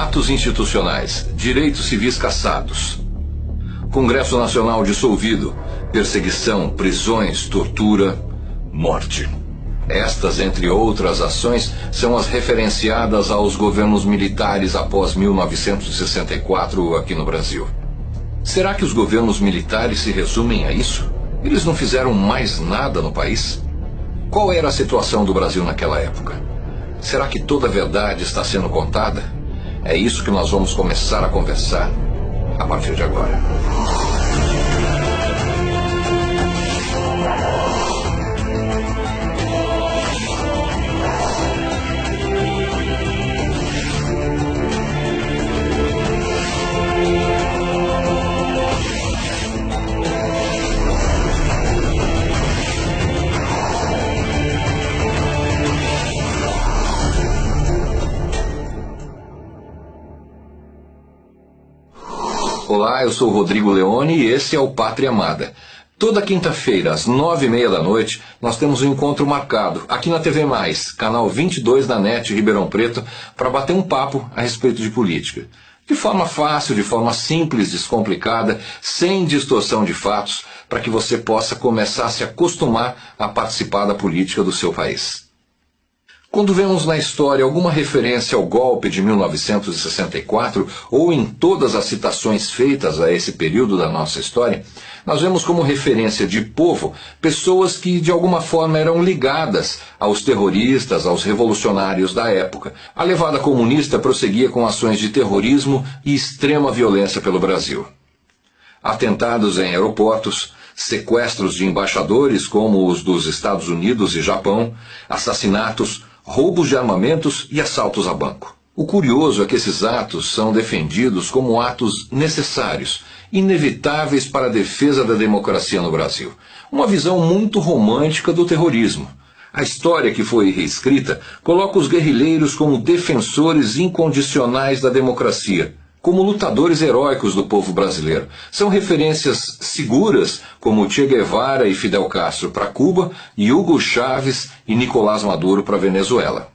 atos institucionais, direitos civis cassados, Congresso Nacional dissolvido, perseguição, prisões, tortura, morte. Estas, entre outras ações, são as referenciadas aos governos militares após 1964 aqui no Brasil. Será que os governos militares se resumem a isso? Eles não fizeram mais nada no país? Qual era a situação do Brasil naquela época? Será que toda a verdade está sendo contada? É isso que nós vamos começar a conversar a partir de agora. Olá, eu sou Rodrigo Leone e esse é o Pátria Amada. Toda quinta-feira, às 9h30 da noite, nós temos um encontro marcado aqui na TV+, canal 22 da NET Ribeirão Preto, para bater um papo a respeito de política. De forma fácil, de forma simples, descomplicada, sem distorção de fatos, para que você possa começar a se acostumar a participar da política do seu país. Quando vemos na história alguma referência ao golpe de 1964, ou em todas as citações feitas a esse período da nossa história, nós vemos como referência de povo pessoas que de alguma forma eram ligadas aos terroristas, aos revolucionários da época. A levada comunista prosseguia com ações de terrorismo e extrema violência pelo Brasil. Atentados em aeroportos, sequestros de embaixadores como os dos Estados Unidos e Japão, assassinatos, roubos de armamentos e assaltos a banco. O curioso é que esses atos são defendidos como atos necessários, inevitáveis para a defesa da democracia no Brasil. Uma visão muito romântica do terrorismo. A história que foi reescrita coloca os guerrilheiros como defensores incondicionais da democracia, como lutadores heróicos do povo brasileiro. São referências seguras como Che Guevara e Fidel Castro para Cuba e Hugo Chávez e Nicolás Maduro para Venezuela.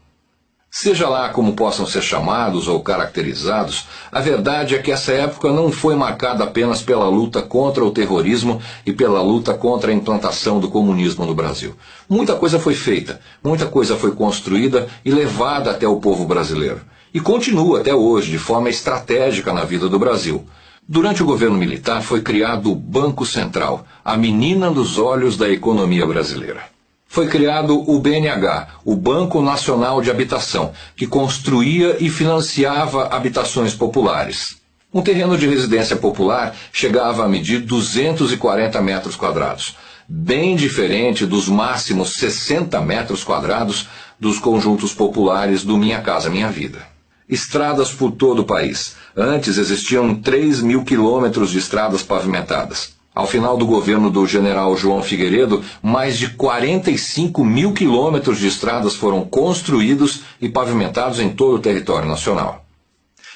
Seja lá como possam ser chamados ou caracterizados, a verdade é que essa época não foi marcada apenas pela luta contra o terrorismo e pela luta contra a implantação do comunismo no Brasil. Muita coisa foi feita, muita coisa foi construída e levada até o povo brasileiro. E continua até hoje de forma estratégica na vida do Brasil. Durante o governo militar foi criado o Banco Central, a menina dos olhos da economia brasileira. Foi criado o BNH, o Banco Nacional de Habitação, que construía e financiava habitações populares. Um terreno de residência popular chegava a medir 240 metros quadrados, bem diferente dos máximos 60 metros quadrados dos conjuntos populares do Minha Casa Minha Vida. Estradas por todo o país. Antes existiam 3.000 quilômetros de estradas pavimentadas. Ao final do governo do general João Figueiredo, mais de 45.000 quilômetros de estradas foram construídos e pavimentados em todo o território nacional.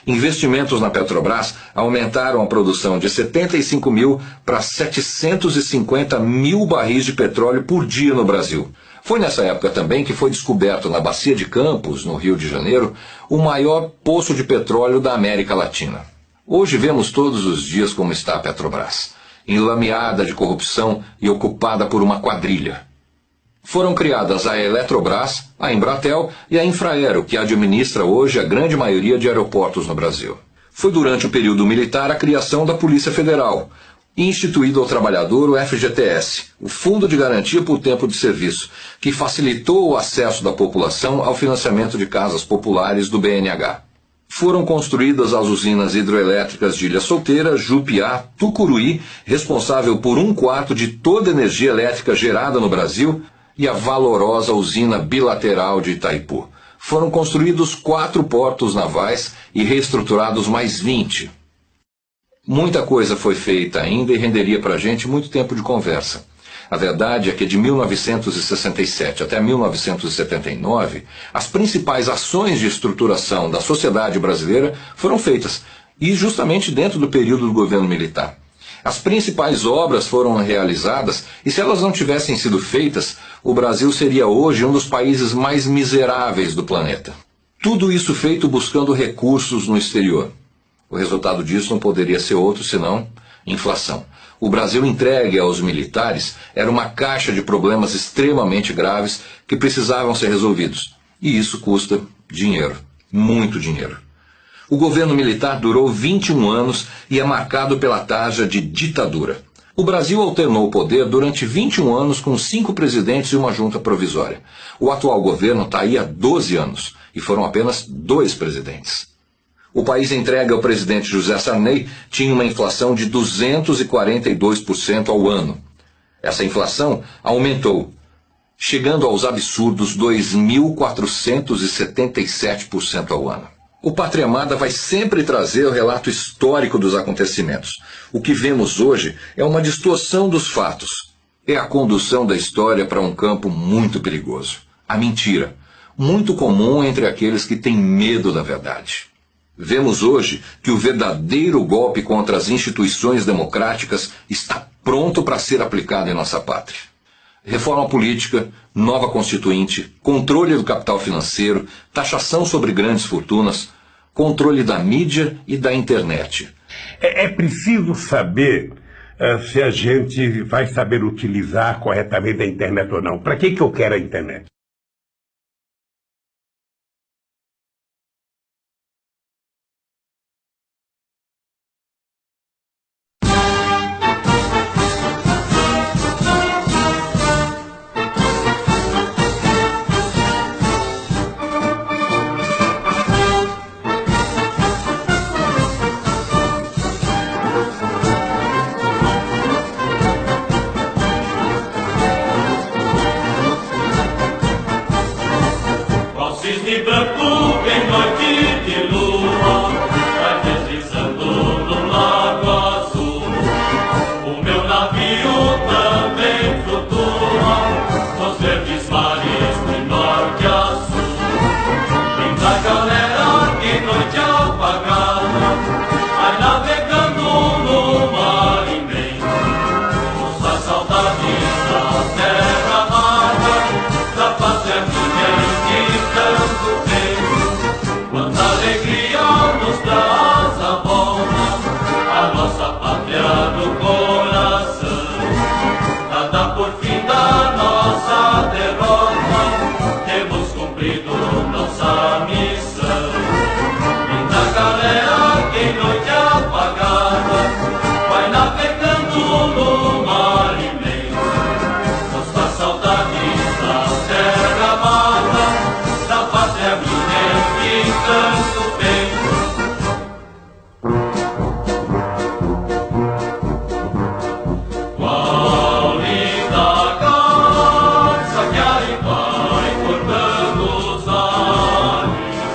Investimentos na Petrobras aumentaram a produção de 75 mil para 750 mil barris de petróleo por dia no Brasil. Foi nessa época também que foi descoberto na Bacia de Campos, no Rio de Janeiro, o maior poço de petróleo da América Latina. Hoje vemos todos os dias como está a Petrobras, enlameada de corrupção e ocupada por uma quadrilha. Foram criadas a Eletrobras, a Embratel e a Infraero, que administra hoje a grande maioria de aeroportos no Brasil. Foi durante o período militar a criação da Polícia Federal, instituído ao trabalhador o FGTS, o Fundo de Garantia por Tempo de Serviço, que facilitou o acesso da população ao financiamento de casas populares do BNH. Foram construídas as usinas hidroelétricas de Ilha Solteira, Jupiá, Tucuruí, responsável por 1/4 de toda a energia elétrica gerada no Brasil, e a valorosa usina bilateral de Itaipu. Foram construídos 4 portos navais e reestruturados mais 20. Muita coisa foi feita ainda e renderia para a gente muito tempo de conversa. A verdade é que de 1967 até 1979, as principais ações de estruturação da sociedade brasileira foram feitas, e justamente dentro do período do governo militar. As principais obras foram realizadas, e se elas não tivessem sido feitas, o Brasil seria hoje um dos países mais miseráveis do planeta. Tudo isso feito buscando recursos no exterior. O resultado disso não poderia ser outro senão inflação. O Brasil entregue aos militares era uma caixa de problemas extremamente graves que precisavam ser resolvidos. E isso custa dinheiro, muito dinheiro. O governo militar durou 21 anos e é marcado pela taxa de ditadura. O Brasil alternou o poder durante 21 anos com 5 presidentes e uma junta provisória. O atual governo está aí há 12 anos e foram apenas 2 presidentes. O país entregue ao presidente José Sarney tinha uma inflação de 242% ao ano. Essa inflação aumentou, chegando aos absurdos 2.477% ao ano. O Pátria Amada vai sempre trazer o relato histórico dos acontecimentos. O que vemos hoje é uma distorção dos fatos. É a condução da história para um campo muito perigoso. A mentira, muito comum entre aqueles que têm medo da verdade. Vemos hoje que o verdadeiro golpe contra as instituições democráticas está pronto para ser aplicado em nossa pátria. Reforma política, nova constituinte, controle do capital financeiro, taxação sobre grandes fortunas, controle da mídia e da internet. É preciso saber se a gente vai saber utilizar corretamente a internet ou não. Para que eu quero a internet? Cisne branco em noite de lua, vai deslizando no lago azul. O meu navio também flutua nos verdes mares de norte a sul. Linda galera de noite apagada, vai navegando no mar imenso. Nossa saudades da terra amada, da pátria minha que tanto tempo. Quanta alegria nos traz a volta, a nossa pátria no coração. Nada por fim da nossa derrota, temos cumprido nossa missão. Linda galera que noite apagada, vai navegando no mar imenso. Nossa saudades da terra amada, da pátria minha que tanto penso. Qual linda garça que aí vai cortando os ares,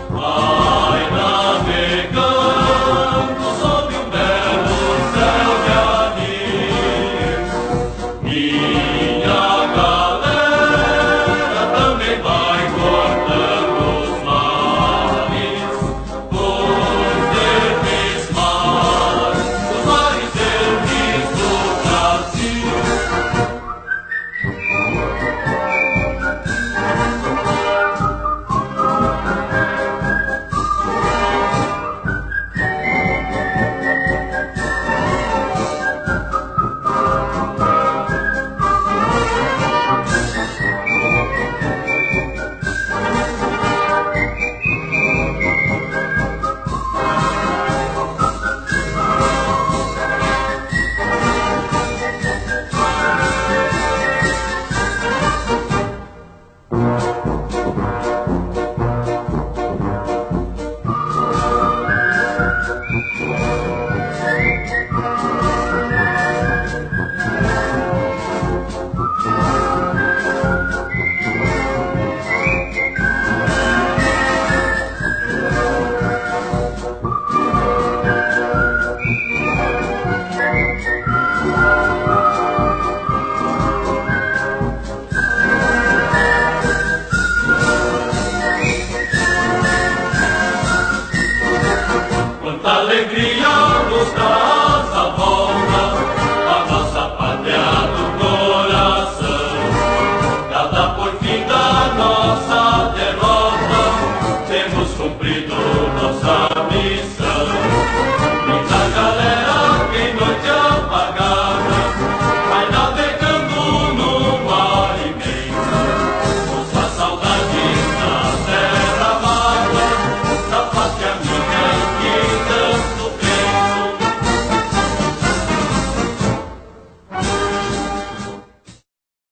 vai navegando sob um belo céu de anis. Minha galera também vai cortando os mares, os verdes mares, os mares verdes do Brasil. Quanta alegria